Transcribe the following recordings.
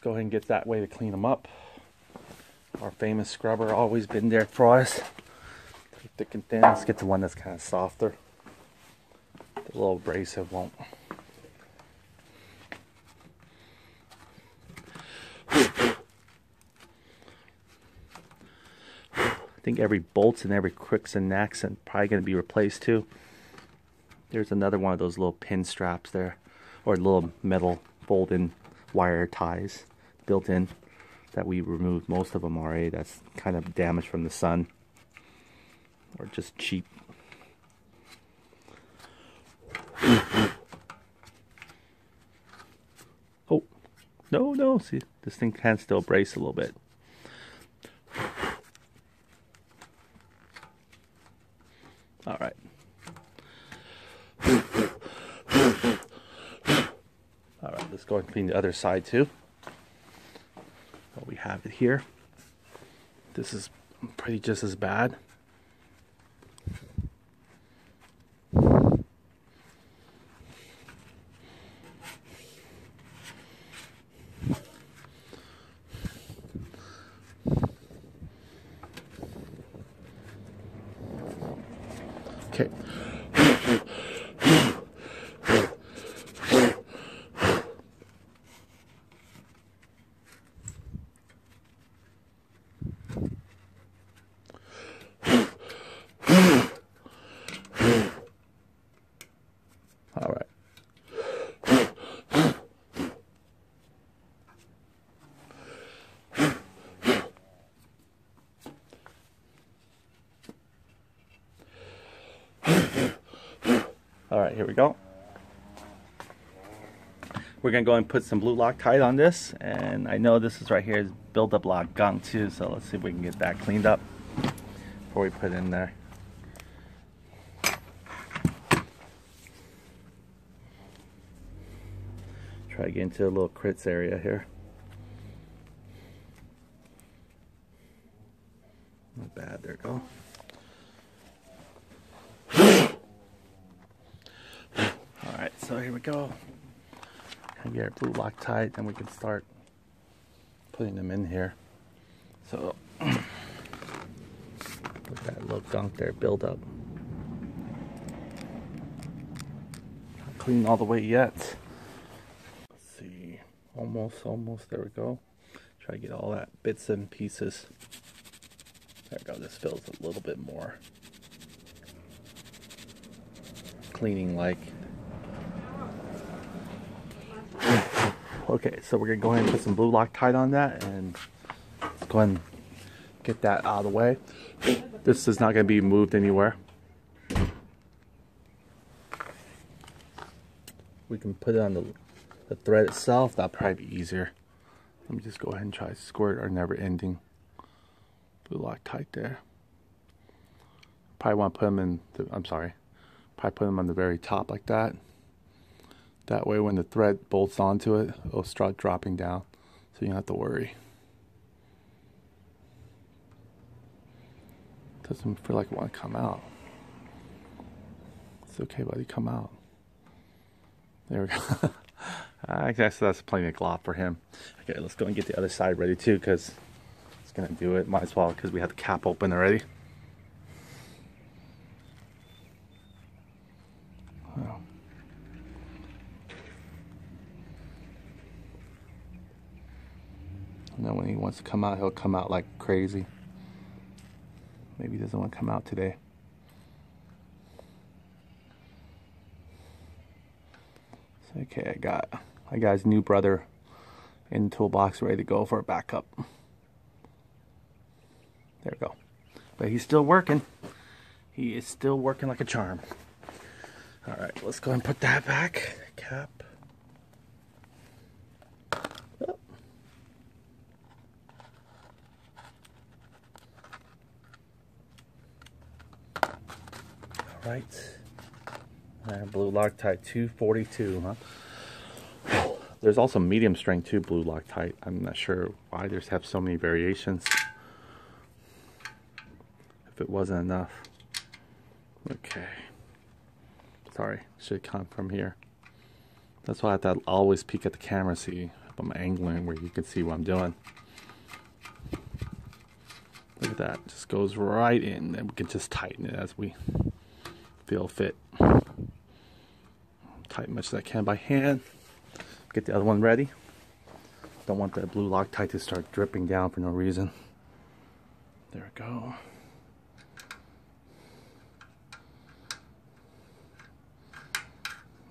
go ahead and get that way to clean them up. Our famous scrubber, always been there for us. Thick and thin. Let's get the one that's kind of softer. The little abrasive won't. I think every bolts and every crooks and necks are probably going to be replaced too. There's another one of those little pin straps there, or little metal fold-in wire ties built in that we removed most of them already. That's kind of damaged from the sun or just cheap. Oh, no, see, this thing can still brace a little bit. All right. All right, let's go and clean the other side too. Well, we have it here. This is pretty just as bad. Okay. All right. All right, here we go. We're gonna go and put some blue Loctite on this, and I know this is right here is built up a lot of gunk too, so let's see if we can get that cleaned up before we put it in there. Try to get into a little crits area here. Not bad, there we go. Alright, so here we go. And get our blue Loctite, and we can start putting them in here. So, let that little gunk there build up. Not clean all the way yet. Almost, there we go. Try to get all that bits and pieces. There we go, this feels a little bit more cleaning like. Okay, so we're gonna go ahead and put some blue Loctite on that, and let's go ahead and get that out of the way. This is not gonna be moved anywhere. We can put it on the thread itself. That'll probably be easier. Let me just go ahead and try to squirt our never-ending blue Loctite there. Probably want to put them in the, probably put them on the very top like that. That way when the thread bolts onto it, it'll start dropping down, so you don't have to worry. Doesn't feel like it want to come out. It's okay, buddy, come out. There we go. I guess that's plenty of glop for him. Okay, let's go and get the other side ready too, because it's gonna do it. Might as well, because we have the cap open already. Wow. And then when he wants to come out, he'll come out like crazy. Maybe he doesn't want to come out today. Okay, I got his new brother in the toolbox ready to go for a backup. There we go. But he's still working. He is still working like a charm. Alright, let's go and put that back. Cap. Oh. Alright. Blue Loctite 242, huh? There's also medium strength too, blue Loctite. I'm not sure why there's have so many variations. If it wasn't enough. Okay. Sorry, should come from here. That's why I thought I'll always peek at the camera, see but I'm angling where you can see what I'm doing. Look at that, just goes right in, and we can just tighten it as we feel fit. Tighten much as I can by hand. Get the other one ready. Don't want that blue Loctite to start dripping down for no reason. There we go.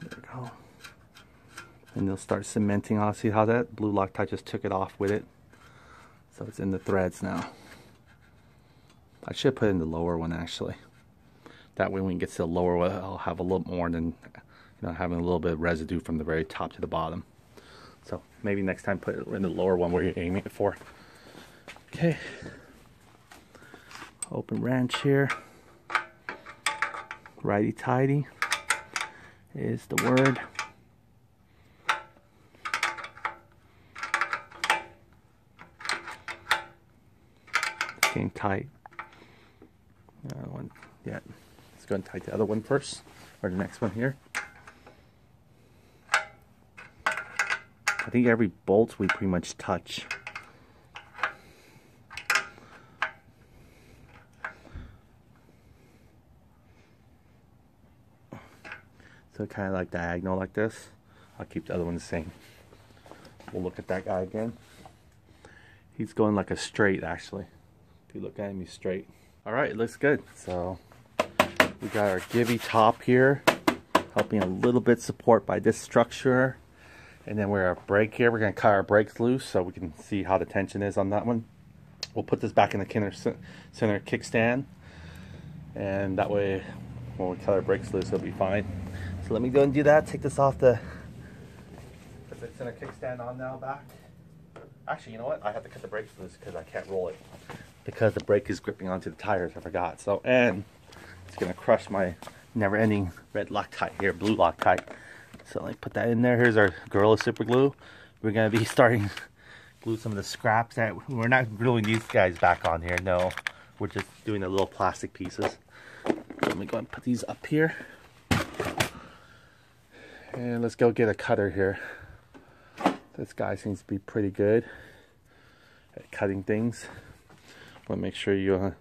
There we go. And they'll start cementing off. See how that blue Loctite just took it off with it? So it's in the threads now. I should put in the lower one actually. That way when it gets to the lower one, I'll have a little more than, having a little bit of residue from the very top to the bottom. So maybe next time put it in the lower one where you're aiming it for. Okay. Open wrench here. Righty tighty is the word. Getting tight. Another one. Yeah. Let's go and tighten the other one first, or the next one here. I think every bolt we pretty much touch. So kind of like diagonal like this. I'll keep the other one the same. We'll look at that guy again. He's going like a straight actually. If you look at him, he's straight. Alright, it looks good. So we got our Givy top here, helping a little bit support by this structure. And then we're our brake here. We're going to cut our brakes loose so we can see how the tension is on that one. We'll put this back in the center kickstand. And that way, when we cut our brakes loose, it'll be fine. So let me go and do that. Take this off put the center kickstand on now back. Actually, you know what? I have to cut the brakes loose because I can't roll it. Because the brake is gripping onto the tires. I forgot. So, and it's going to crush my never-ending red Loctite here, blue Loctite. So let me put that in there. Here's our Gorilla Super Glue. We're going to be starting glue some of the scraps that we're not gluing these guys back on here. No, we're just doing the little plastic pieces. Let me go and put these up here. And let's go get a cutter here. This guy seems to be pretty good at cutting things. Want to make sure you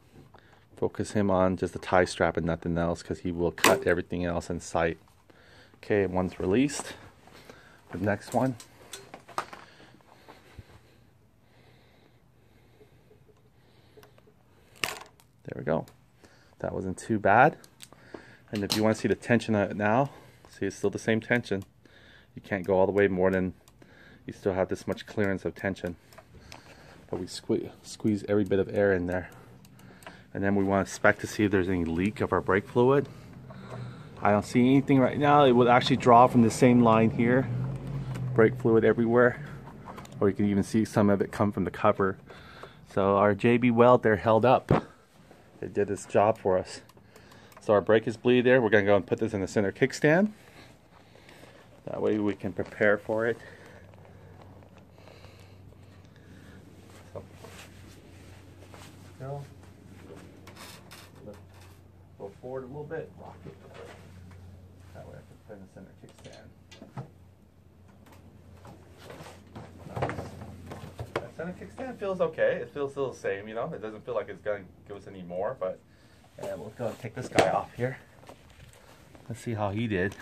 focus him on just the tie strap and nothing else, because he will cut everything else in sight. Okay, one's released. The next one. There we go. That wasn't too bad. And if you want to see the tension on it now, see it's still the same tension. You can't go all the way more than, you still have this much clearance of tension. But we squeeze every bit of air in there. And then we want to inspect to see if there's any leak of our brake fluid. I don't see anything right now. It will actually draw from the same line here. Brake fluid everywhere. Or you can even see some of it come from the cover. So our JB weld there held up. It did its job for us. So our brake is bleed there. We're going to go and put this in the center kickstand. That way we can prepare for it. So, go forward a little bit. Rock it. That way I can put in the center kickstand. That center kickstand feels okay. It feels still the same, you know. It doesn't feel like it's going to give us any more, but we'll go and take this guy off here. Let's see how he did.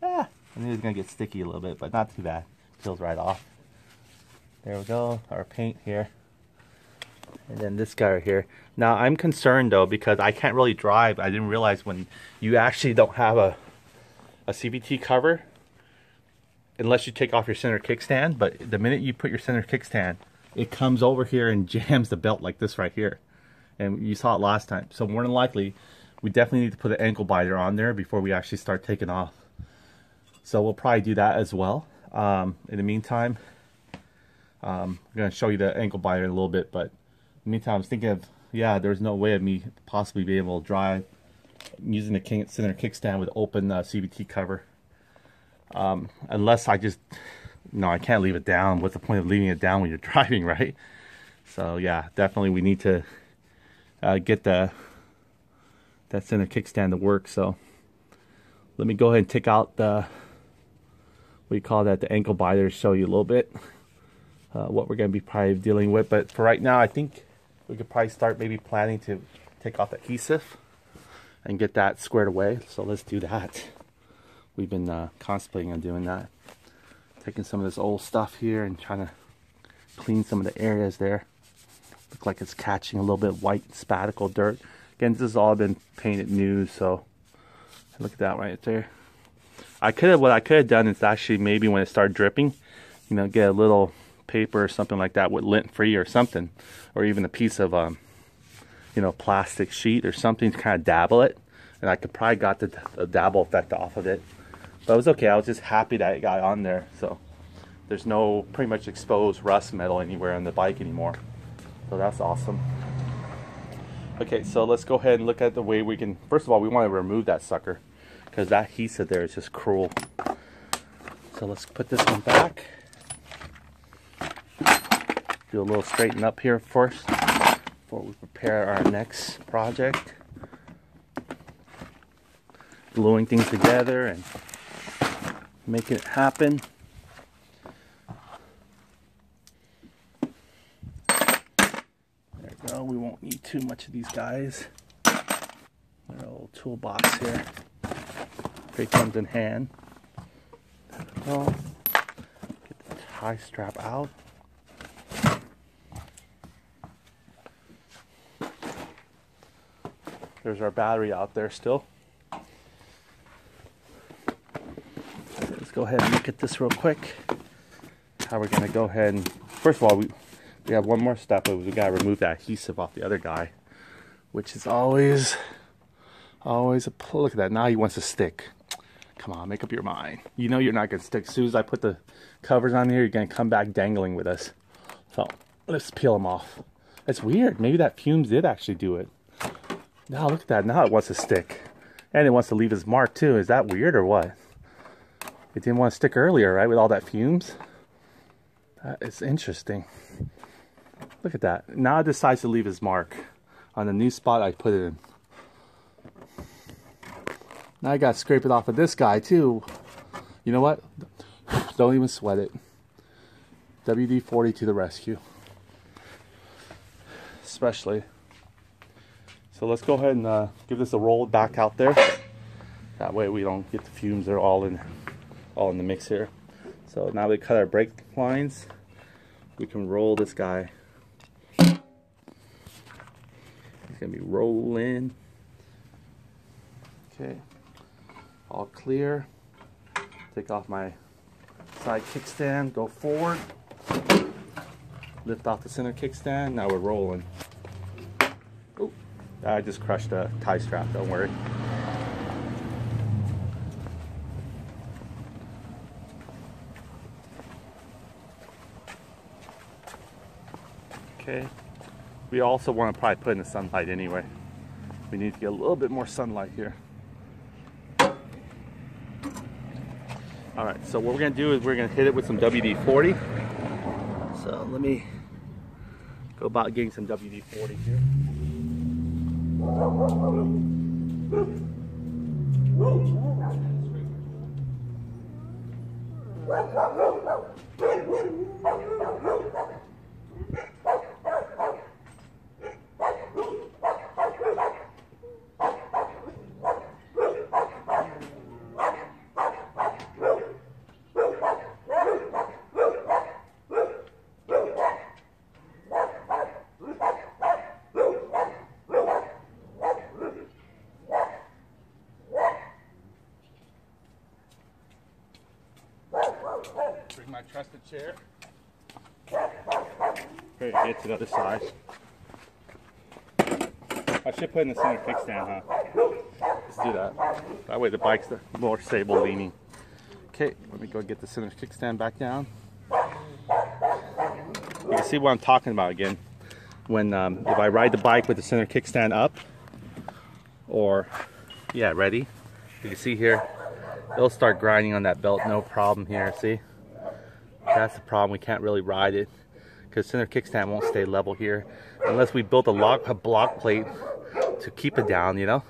I knew he was going to get sticky a little bit, but not too bad. Peels right off. There we go, our paint here. And then this guy right here. Now I'm concerned though, because I can't really drive. I didn't realize when you actually don't have a CVT cover, unless you take off your center kickstand, but the minute you put your center kickstand, it comes over here and jams the belt like this right here. And you saw it last time. So more than likely, we definitely need to put an ankle biter on there before we actually start taking off. So we'll probably do that as well. In the meantime, I'm going to show you the ankle biter in a little bit, but in the meantime, I was thinking of, there's no way of me possibly being able to drive using the center kickstand with open CVT cover. Unless I just, no, I can't leave it down. What's the point of leaving it down when you're driving, right? So yeah, definitely we need to get that center kickstand to work. So let me go ahead and take out the we call that the ankle biter, show you a little bit what we're going to be probably dealing with. But for right now, I think we could probably start maybe planning to take off the adhesive and get that squared away. So let's do that. We've been contemplating on doing that. Taking some of this old stuff here and trying to clean some of the areas there. Look like it's catching a little bit of white spaticle dirt. Again, this has all been painted new, so look at that right there. What I could have done is actually maybe when it started dripping, you know, get a little paper or something like that with lint free or something, or even a piece of you know, plastic sheet or something to kind of dabble it, and I could probably got the dabble effect off of it. But it was okay. I was just happy that it got on there. So there's no pretty much exposed rust metal anywhere on the bike anymore. So that's awesome. Okay, so let's go ahead and look at the way we can. First of all, we want to remove that sucker because that adhesive there is just cruel. So let's put this one back. Do a little straighten up here first before we prepare our next project. Gluing things together and making it happen. There we go. We won't need too much of these guys. Our old toolbox here. Great comes in hand. There we go. Get the tie strap out. There's our battery out there still. Let's go ahead and look at this real quick. How we're going to go ahead and, first of all, we have one more step. We got to remove that adhesive off the other guy, which is always a, look at that. Now he wants to stick. Come on, make up your mind. You know you're not going to stick. As soon as I put the covers on here, you're going to come back dangling with us. So let's peel them off. It's weird. Maybe that fumes did actually do it. Now look at that. Now it wants to stick. And it wants to leave his mark too. Is that weird or what? It didn't want to stick earlier, right? With all that fumes. That is interesting. Look at that. Now it decides to leave his mark on the new spot I put it in. Now I got to scrape it off of this guy too. You know what? Don't even sweat it. WD-40 to the rescue. Especially. So let's go ahead and give this a roll back out there. That way we don't get the fumes. They're all in the mix here. So now we cut our brake lines. We can roll this guy. He's gonna be rolling. Okay, all clear. Take off my side kickstand. Go forward. Lift off the center kickstand. Now we're rolling. Ooh. I just crushed a tie strap, don't worry. Okay. We also want to probably put in the sunlight anyway. We need to get a little bit more sunlight here. Alright, so what we're going to do is we're going to hit it with some WD-40. So let me go about getting some WD-40 here. Bring my trusted chair. Ready to get to the other side. I should put in the center kickstand, huh? Let's do that. That way the bike's more stable leaning. Okay, let me go get the center kickstand back down. You can see what I'm talking about again. When if I ride the bike with the center kickstand up, or yeah, ready. You can see here, it'll start grinding on that belt, no problem here. See? That's the problem. We can't really ride it because center kickstand won't stay level here unless we built a block plate to keep it down, you know.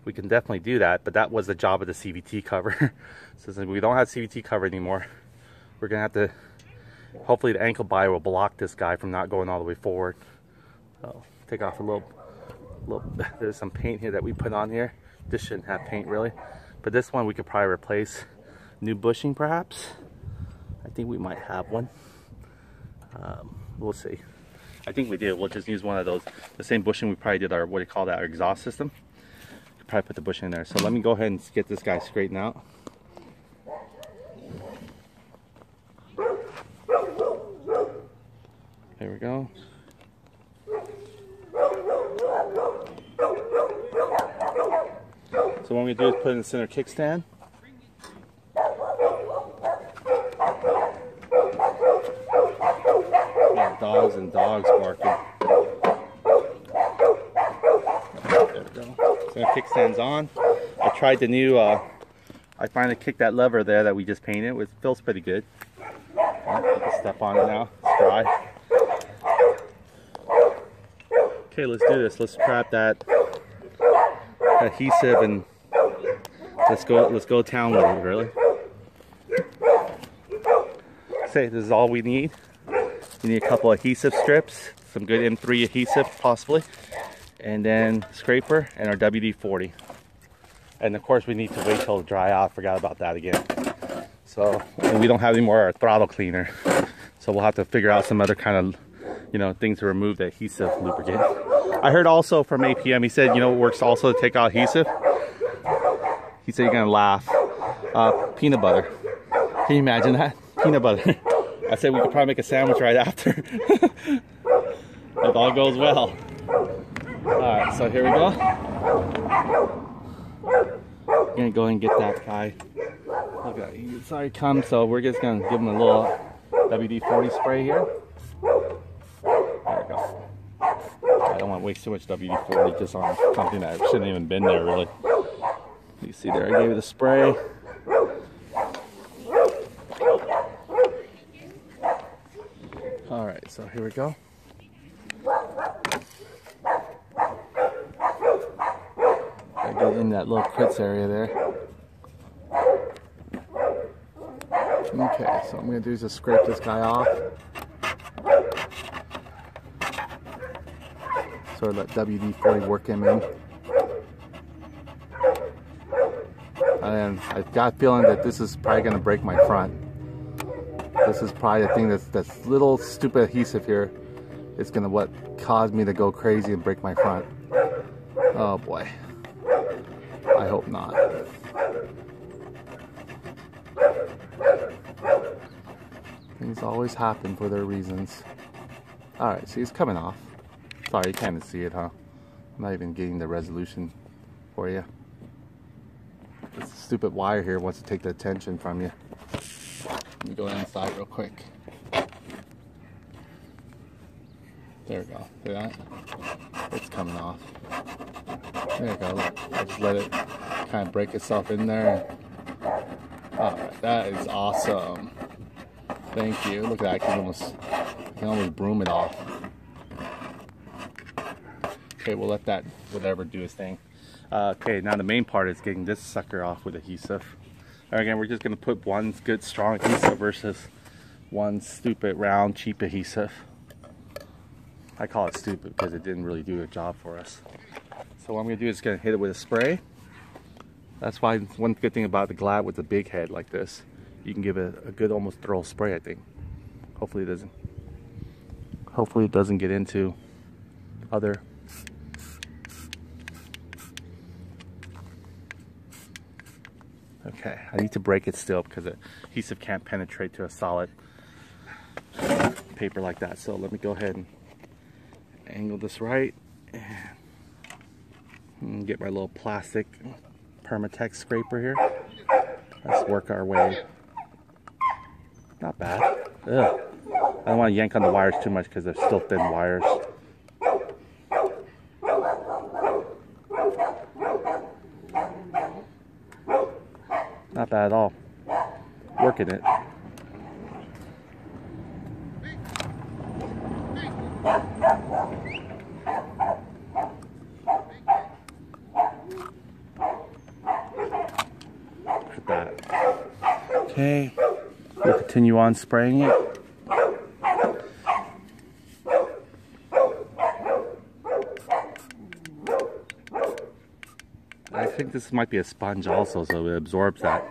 we can definitely do that, but that was the job of the CVT cover. So since we don't have CVT cover anymore, we're gonna have to, hopefully the ankle binder will block this guy from not going all the way forward. So take off a little, there's some paint here that we put on here. This shouldn't have paint really, but this one we could probably replace. New bushing perhaps. I think we might have one. We'll see. I think we did. We'll just use one of those, the same bushing we probably did our, what do you call that, our exhaust system. Could probably put the bushing in there. So let me go ahead and get this guy straightened out. There we go. So what I'm going to do is put in the center kickstand. Yeah, dogs and dogs barking. There we go. Center kickstand's on. I tried the new, I finally kicked that lever there that we just painted. It feels pretty good. Step on it now. It's dry. Okay, let's do this. Let's trap that adhesive and let's go town with it, really. Say this is all we need. We need a couple adhesive strips, some good M3 adhesive possibly, and then scraper and our WD-40. And of course we need to wait till it dry out. I forgot about that again. So, and we don't have any more throttle cleaner. So we'll have to figure out some other kind of, you know, things to remove the adhesive lubricant. I heard also from APM, he said, you know, it works also to take out adhesive. He said you're gonna laugh. Peanut butter. Can you imagine that? Peanut butter. I said we could probably make a sandwich right after. If all goes well. Alright, so here we go. I'm gonna go and get that guy. Look at that, he's already come, so we're just gonna give him a little WD-40 spray here. There we go. I don't want to waste too much WD-40 just on something that shouldn't even been there really. You see there, I gave it a spray. Alright, so here we go. I get in that little crits area there. Okay, so what I'm going to do is just scrape this guy off. Sort of let WD-40 work him in. And I've got a feeling that this is probably going to break my front. This is probably the thing that's little stupid adhesive here is going to what cause me to go crazy and break my front. Oh boy. I hope not. Things always happen for their reasons. Alright, see, it's coming off. Sorry, you can't even see it, huh? I'm not even getting the resolution for you. This stupid wire here wants to take the attention from you. Let me go inside real quick. There we go. See that? It's coming off. There you go. Look, I just let it kind of break itself in there. Alright, that is awesome. Thank you. Look at that. I can almost broom it off. Okay, we'll let that whatever do its thing. Okay, now the main part is getting this sucker off with adhesive. Again, we're just going to put one good strong adhesive versus one stupid round cheap adhesive. I call it stupid because it didn't really do a job for us. So what I'm going to do is going to hit it with a spray. That's why one good thing about the Glad with the big head like this, you can give it a good almost thorough spray, I think. Hopefully it doesn't get into other. Okay, I need to break it still because the adhesive can't penetrate to a solid paper like that. So let me go ahead and angle this right and get my little plastic Permatex scraper here. Let's work our way. Not bad. Ugh. I don't want to yank on the wires too much because they're still thin wires. Not bad at all. Working it. Okay, we'll continue on spraying it. I think this might be a sponge also, so it absorbs that.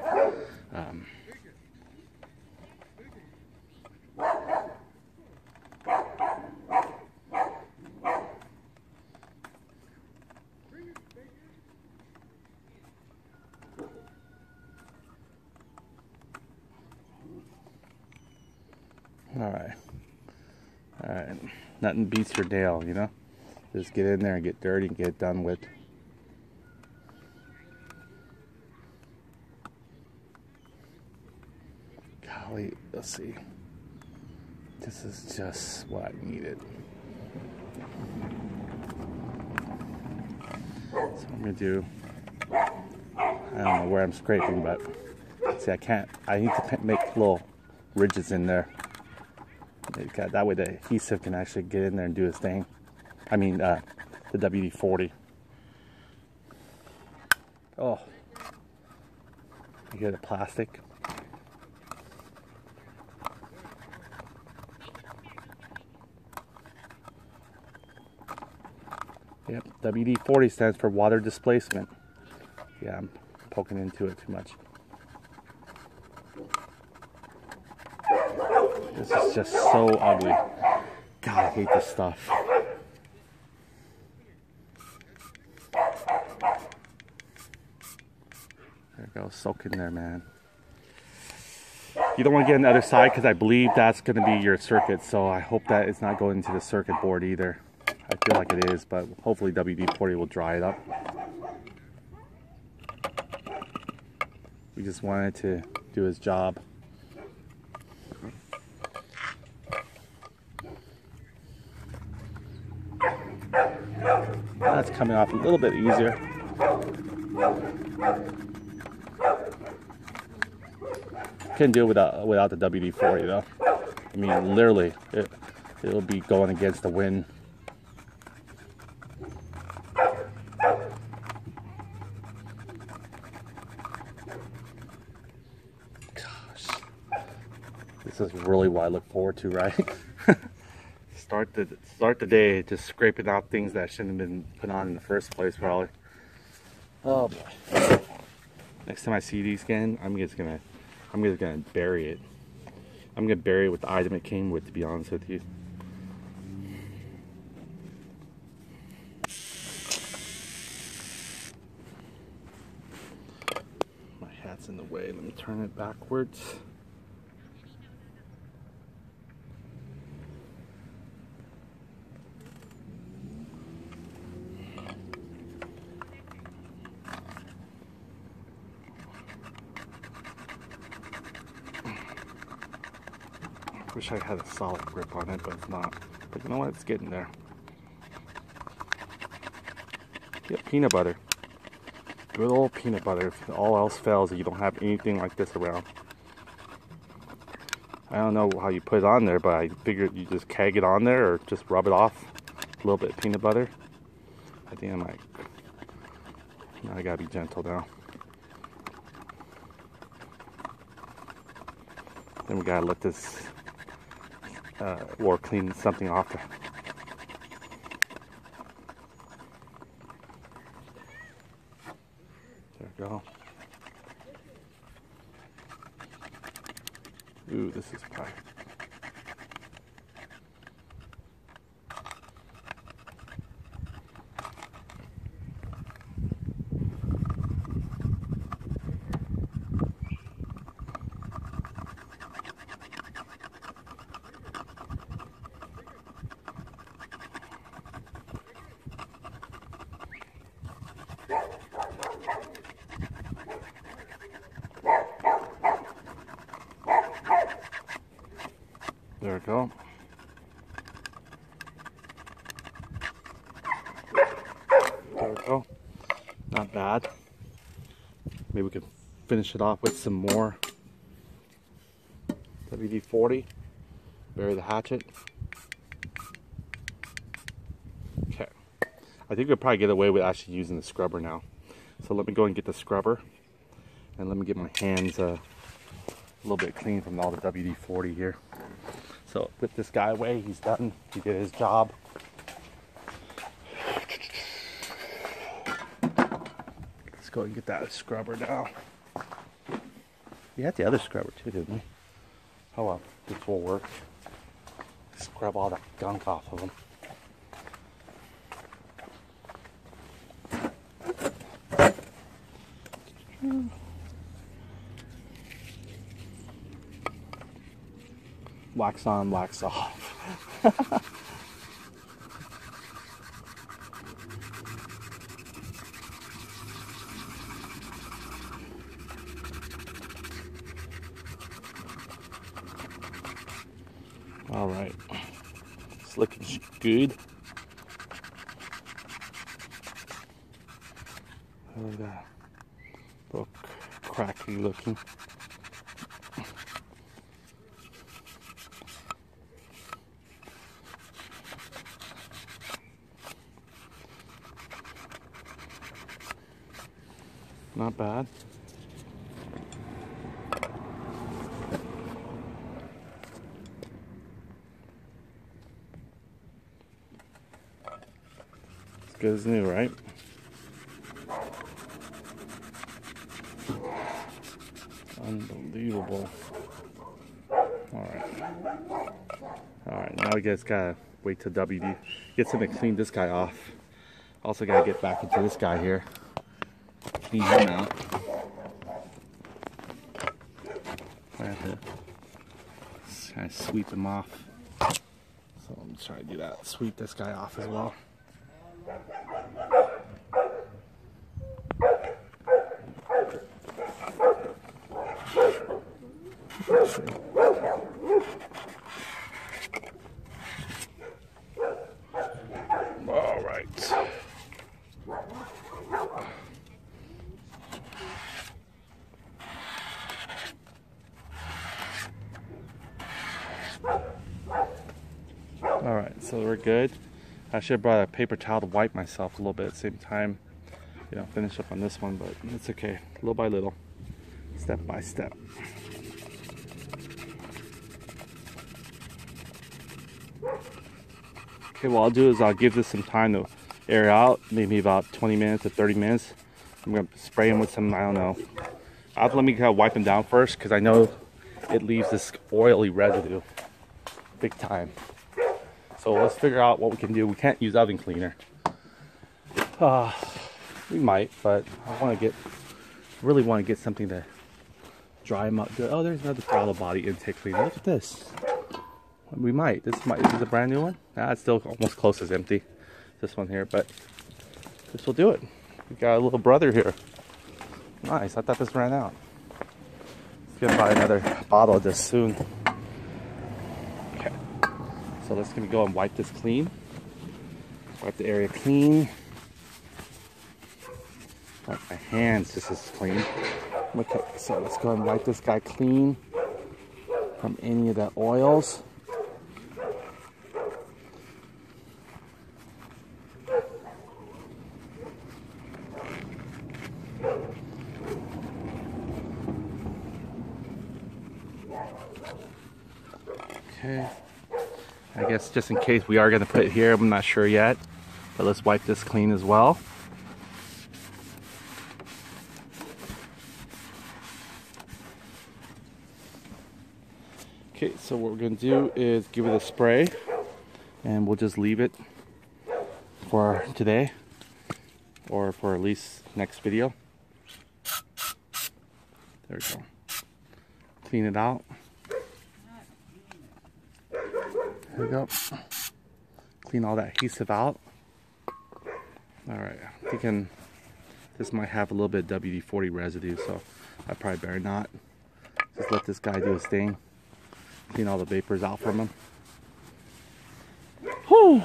Alright, nothing beats your nail, you know? Just get in there and get dirty and get it done with. Golly, let's see. This is just what I needed. So I'm gonna do, I don't know where I'm scraping, but see, I need to make little ridges in there. That way the adhesive can actually get in there and do its thing. I mean, the WD-40. Oh, you hear the plastic? Yep, WD-40 stands for water displacement. Yeah, I'm poking into it too much. This is just so ugly. God, I hate this stuff. There it goes, soak in there, man. You don't want to get on the other side because I believe that's going to be your circuit, so I hope that it's not going into the circuit board either. I feel like it is, but hopefully WD-40 will dry it up. We just wanted to do his job. That's coming off a little bit easier. Couldn't do it without the WD-40 though. I mean, literally, it'll be going against the wind. Gosh, this is really what I look forward to, right? Start the day just scraping out things that shouldn't have been put on in the first place, probably. Oh boy. Next time I see these again, I'm just gonna bury it. I'm gonna bury it with the item it came with, to be honest with you. My hat's in the way. Let me turn it backwards. Wish I had a solid grip on it, but it's not. But you know what? It's getting there. Get peanut butter. Good old peanut butter. If all else fails, you don't have anything like this around. I don't know how you put it on there, but I figured you just keg it on there or just rub it off. A little bit of peanut butter. I think I might. Now I gotta be gentle now. Then we gotta let this or clean something off there. There we go. Ooh, this is pie. There we go. There we go. Not bad. Maybe we can finish it off with some more WD-40. Bury the hatchet. Okay. I think we'll probably get away with actually using the scrubber now. So let me go and get the scrubber. And let me get my hands little bit clean from all the WD-40 here. So with this guy away, he's done. He did his job. Let's go and get that scrubber now. We had the other scrubber too, didn't we? Oh well, this will work. Scrub all that gunk off of them. Wax on, wax off. All right, it's looking good. Look at that, a little cracky looking. Not bad. As good as new, right? Unbelievable. Alright, now we just gotta wait till WD gets him to clean this guy off. Also gotta get back into this guy here. Clean him out. I have to kind of sweep him off. So I'm trying to do that. Sweep this guy off as well. All right. All right, so we're good. I should have brought a paper towel to wipe myself a little bit at the same time. You know, finish up on this one, but it's okay. Little by little, step by step. Okay, what I'll do is I'll give this some time to air out, maybe about 20 minutes to 30 minutes. I'm gonna spray him with some, I don't know. I'll let me kind of wipe him down first because I know it leaves this oily residue big time. So let's figure out what we can do. We can't use oven cleaner. We might, but I really want to get something to dry him up. Oh, there's another throttle body intake cleaner. Look at this. We might. This is a brand new one. Nah, it's still almost close as empty. This one here, but this will do it. We got a little brother here. Nice. I thought this ran out. Let's get buy another bottle of this soon. Okay. So let's go and wipe this clean. Wipe the area clean. Wipe my hands just as clean. Okay, so let's go and wipe this guy clean from any of the oils. Okay, I guess just in case we are going to put it here, I'm not sure yet, but let's wipe this clean as well. Okay, so what we're going to do is give it a spray, and we'll just leave it for today, or for at least next video. There we go. Clean it out. There we go. Clean all that adhesive out. Alright, I'm thinking this might have a little bit of WD-40 residue, so I probably better not. Just let this guy do his thing. Clean all the vapors out from him. Whew.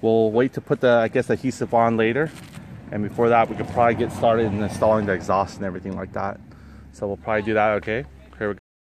We'll wait to put the, I guess, adhesive on later. And before that, we could probably get started in installing the exhaust and everything like that. So we'll probably do that, okay?